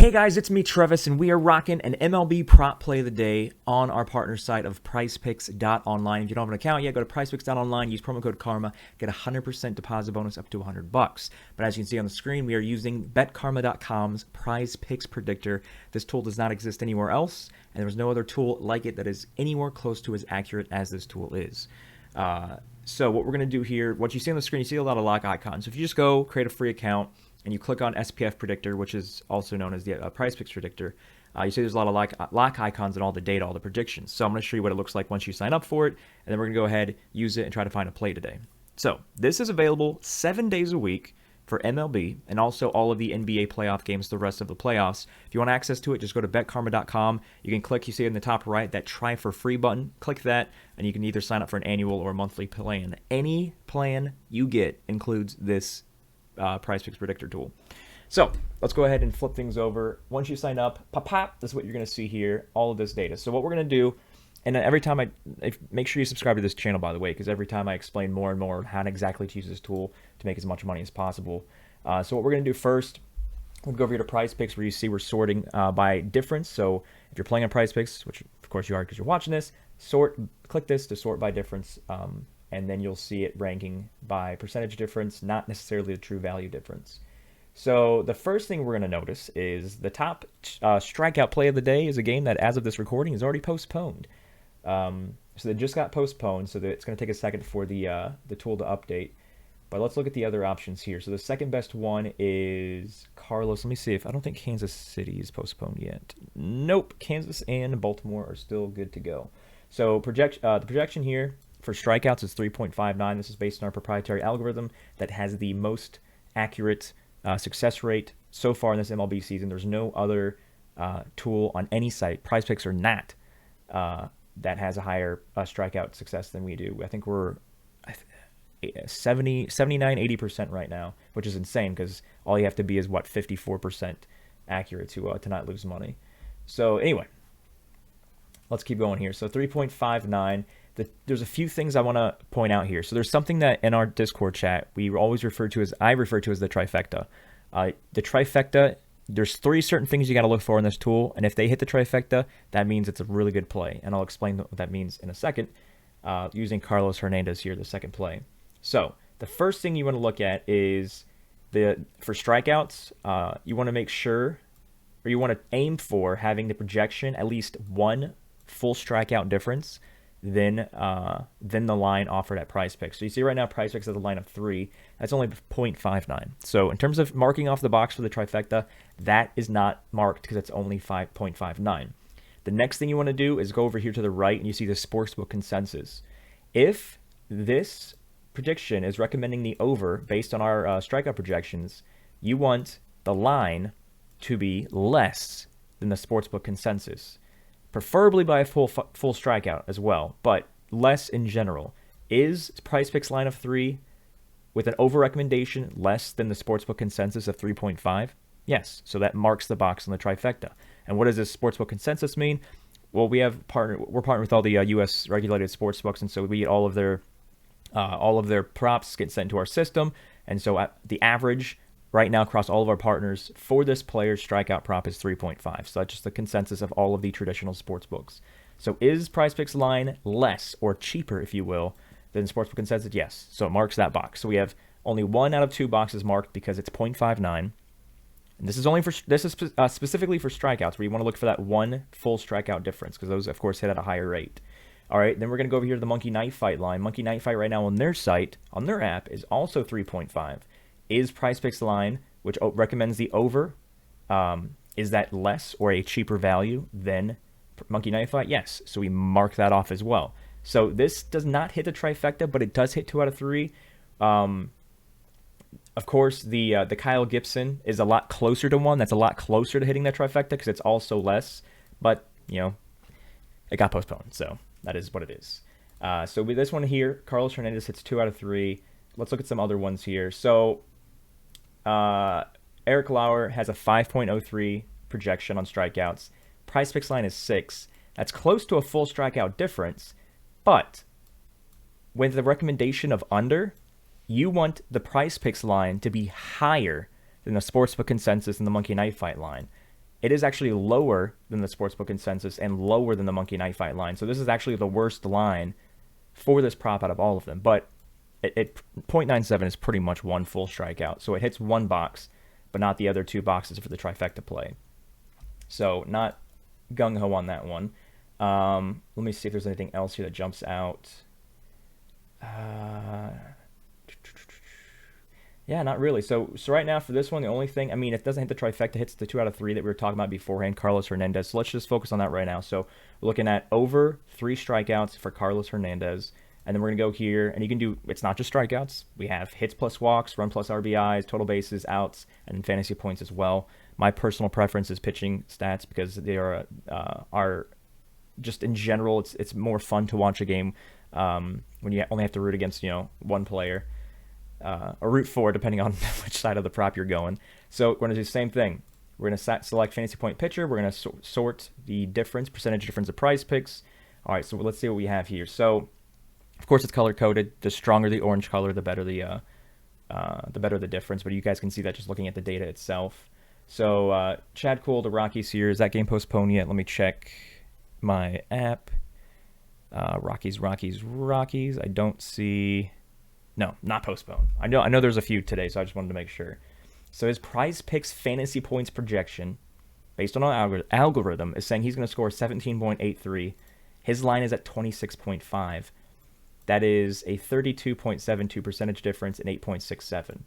Hey guys, it's me, Travis, and we are rocking an MLB prop play of the day on our partner site of PrizePicks.online. If you don't have an account yet, go to PrizePicks.online, use promo code KARMA, get a 100% deposit bonus up to $100. But as you can see on the screen, we are using BetKarma.com's PrizePicks Predictor. This tool does not exist anywhere else, and there is no other tool like it that is anywhere close to as accurate as this tool is. So what we're going to do here, what you see on the screen, you see a lot of lock icons. So if you just go create a free account, and you click on SPF Predictor, which is also known as the PrizePicks Predictor, you see there's a lot of lock icons and all the data, all the predictions. So I'm going to show you what it looks like once you sign up for it, and then we're going to go ahead, use it, and try to find a play today. So this is available 7 days a week for MLB and also all of the NBA playoff games, the rest of the playoffs. If you want access to it, just go to betkarma.com. You can click, you see in the top right, that try for free button. Click that, and you can either sign up for an annual or a monthly plan. Any plan you get includes this PrizePicks Predictor tool. So let's go ahead and flip things over. Once you sign up, pop, this is what you're going to see here, all of this data. So what we're going to do, and every time make sure you subscribe to this channel, by the way, because every time I explain more and more how exactly to use this tool to make as much money as possible. So what we're going to do first, we'll go over here to PrizePicks, where you see we're sorting by difference. So if you're playing on PrizePicks, which of course you are because you're watching this, click this to sort by difference. And then you'll see it ranking by percentage difference, not necessarily the true value difference. So the first thing we're going to notice is the top strikeout play of the day is a game that, as of this recording, is already postponed. So they just got postponed, so it's going to take a second for the tool to update. But let's look at the other options here. So the second best one is Carlos. Let me see if I don't think Kansas City is postponed yet. Nope, Kansas and Baltimore are still good to go. So the projection here for strikeouts is 3.59. This is based on our proprietary algorithm that has the most accurate success rate so far in this MLB season. There's no other tool on any site, PrizePicks or not, that has a higher strikeout success than we do. I think we're 79, 80% right now, which is insane because all you have to be is, 54% accurate to not lose money. So anyway, let's keep going here. So 3.59. There's a few things I want to point out here. So there's something that in our Discord chat I refer to as the trifecta. The trifecta, there's 3 certain things you got to look for in this tool, and if they hit the trifecta, that means it's a really good play. And I'll explain what that means in a second, using Carlos Hernandez here, the second play. So the first thing you want to look at is for strikeouts, you want to make sure, or you want to aim for having the projection at least one full strikeout difference than the line offered at PrizePicks. So you see right now PrizePicks has a line of 3. That's only 0.59. So in terms of marking off the box for the trifecta, that is not marked because it's only 5.59. The next thing you want to do is go over here to the right and you see the sportsbook consensus. If this prediction is recommending the over based on our strikeout projections, you want the line to be less than the sportsbook consensus. Preferably by a full strikeout as well, but less in general. Is PrizePicks line of 3 with an over recommendation less than the sportsbook consensus of 3.5? Yes, so that marks the box on the trifecta. And what does this sportsbook consensus mean? Well, we're partnered with all the U.S. regulated sportsbooks, and so we get all of their props get sent to our system, and so the average right now across all of our partners for this player's strikeout prop is 3.5. So that's just the consensus of all of the traditional sports books. So is PrizePicks line less or cheaper, if you will, than sportsbook consensus? Yes. So it marks that box. So we have only 1 out of 2 boxes marked because it's 0.59. And this is specifically for strikeouts, where you want to look for that one full strikeout difference because those, of course, hit at a higher rate. All right, then we're going to go over here to the Monkey Knife Fight line. Monkey Knife Fight right now on their site, on their app, is also 3.5. Is PrizePicks line, which recommends the over, is that less or a cheaper value than Monkey Knife Fight? Yes. So we mark that off as well. So this does not hit the trifecta, but it does hit 2 out of 3. Of course, the Kyle Gibson is a lot closer to 1. That's a lot closer to hitting that trifecta because it's also less. But, it got postponed. So that is what it is. So with this one here, Carlos Hernandez hits 2 out of 3. Let's look at some other ones here. So Eric Lauer has a 5.03 projection on strikeouts. PrizePicks line is 6. That's close to a full strikeout difference, but with the recommendation of under, you want the PrizePicks line to be higher than the sportsbook consensus and the Monkey Knife Fight line. it is actually lower than the sportsbook consensus and lower than the Monkey Knife Fight line. So this is actually the worst line for this prop out of all of them. But it 0.97 is pretty much one full strikeout. So it hits one box, but not the other two boxes for the trifecta play. So not gung-ho on that one. Let me see if there's anything else here that jumps out. Yeah, not really. So right now for this one, the only thing, I mean, it doesn't hit the trifecta, it hits the 2 out of 3 that we were talking about beforehand, Carlos Hernandez. So let's just focus on that right now. So we're looking at over 3 strikeouts for Carlos Hernandez. And then we're going to go here, and you can do, it's not just strikeouts. We have hits plus walks, run plus RBIs, total bases, outs, and fantasy points as well. My personal preference is pitching stats because they are just in general, it's more fun to watch a game when you only have to root against, one player. Or root for, depending on which side of the prop you're going. So we're going to do the same thing. We're going to select fantasy point pitcher. We're going to sort the percentage difference of PrizePicks. All right, so let's see what we have here. So, of course, it's color-coded. The stronger the orange color, the better the difference. But you guys can see that just looking at the data itself. So, Chad Cole, the Rockies here. Is that game postponed yet? Let me check my app. Rockies. I don't see... No, not postponed. I know there's a few today, so I just wanted to make sure. So his PrizePicks fantasy points projection, based on our algorithm, is saying he's going to score 17.83. His line is at 26.5. That is a 32.72 percentage difference in 8.67.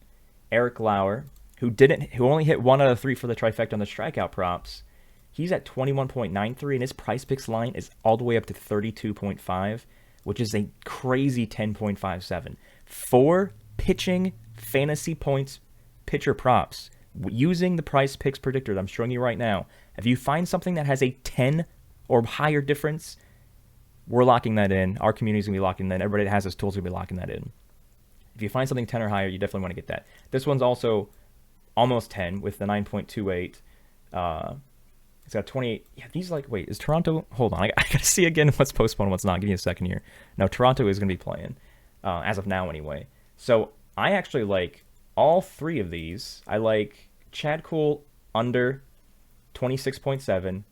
Eric Lauer, who only hit 1 out of 3 for the trifecta on the strikeout props, he's at 21.93, and his PrizePicks line is all the way up to 32.5, which is a crazy 10.57. 4 pitching fantasy points pitcher props using the PrizePicks predictor that I'm showing you right now. If you find something that has a 10 or higher difference, we're locking that in. Our community is going to be locking that in. Everybody that has this tool is going to be locking that in. If you find something 10 or higher, you definitely want to get that. This one's also almost 10 with the 9.28. It's got 28. Yeah, these wait, is Toronto? Hold on. I got to see again what's postponed and what's not. Give me a second here. No, Toronto is going to be playing. As of now anyway. So I actually like all 3 of these. I like Chad Cole under 26.7,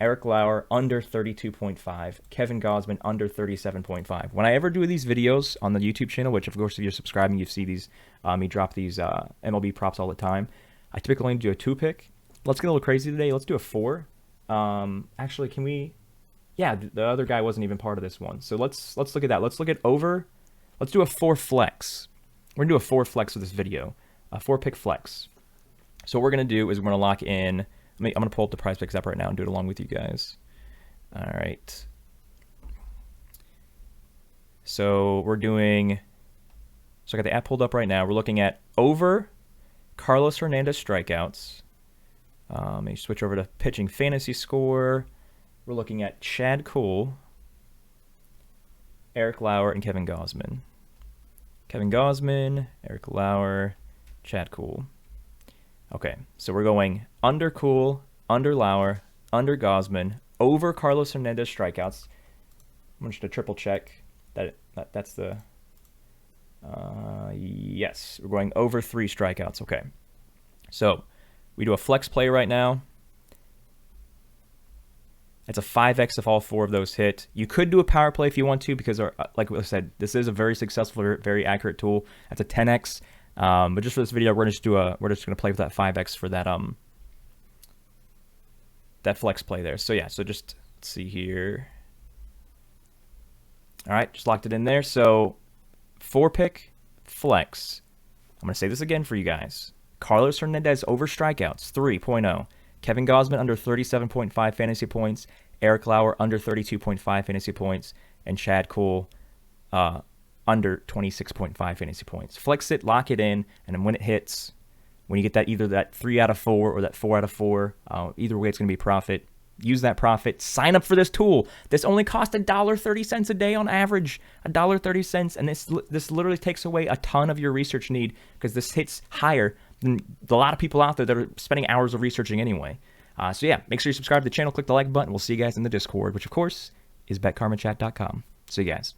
Eric Lauer under 32.5, Kevin Gausman under 37.5. When I ever do these videos on the YouTube channel, which of course if you're subscribing, you see these, me drop these MLB props all the time. I typically only do a 2-pick. Let's get a little crazy today. Let's do a 4. Actually, can we? Yeah, the other guy wasn't even part of this one. So let's look at that. Let's look at over. Let's do a 4 flex. We're going to do a 4 flex for this video. A 4-pick flex. So what we're going to do is we're going to lock in. I'm going to pull up the PrizePicks app right now and do it along with you guys. All right. So we're doing... So I got the app pulled up right now. We're looking at over Carlos Hernandez strikeouts. Let me switch over to pitching fantasy score. We're looking at Chad Cole, Eric Lauer, and Kevin Gausman. Kevin Gausman, Eric Lauer, Chad Cole. Okay, so we're going under Cole, under Lauer, under Gausman, over Carlos Hernandez strikeouts. I'm just going to triple check that's the... yes, we're going over 3 strikeouts. Okay, so we do a flex play right now. It's a 5x if all 4 of those hit. You could do a power play if you want to because, like I said, this is a very successful, very accurate tool. That's a 10x. But just for this video, we're just going to play with that 5x for that that flex play there. So yeah, so just let's see here. All right, just locked it in there. So 4-pick flex. I'm going to say this again for you guys. Carlos Hernandez over strikeouts 3.0. Kevin Gausman under 37.5 fantasy points, Eric Lauer under 32.5 fantasy points, and Chad Cole under 26.5 fantasy points. Flex it, lock it in, and then when it hits, when you get that either that 3 out of 4 or that 4 out of 4, either way it's going to be profit. Use that profit. Sign up for this tool. This only costs $1.30 a day on average. $1.30, and this literally takes away a ton of your research need because this hits higher than a lot of people out there that are spending hours of researching anyway. So yeah, make sure you subscribe to the channel, click the like button. We'll see you guys in the Discord, which of course is betkarmachat.com. See you guys.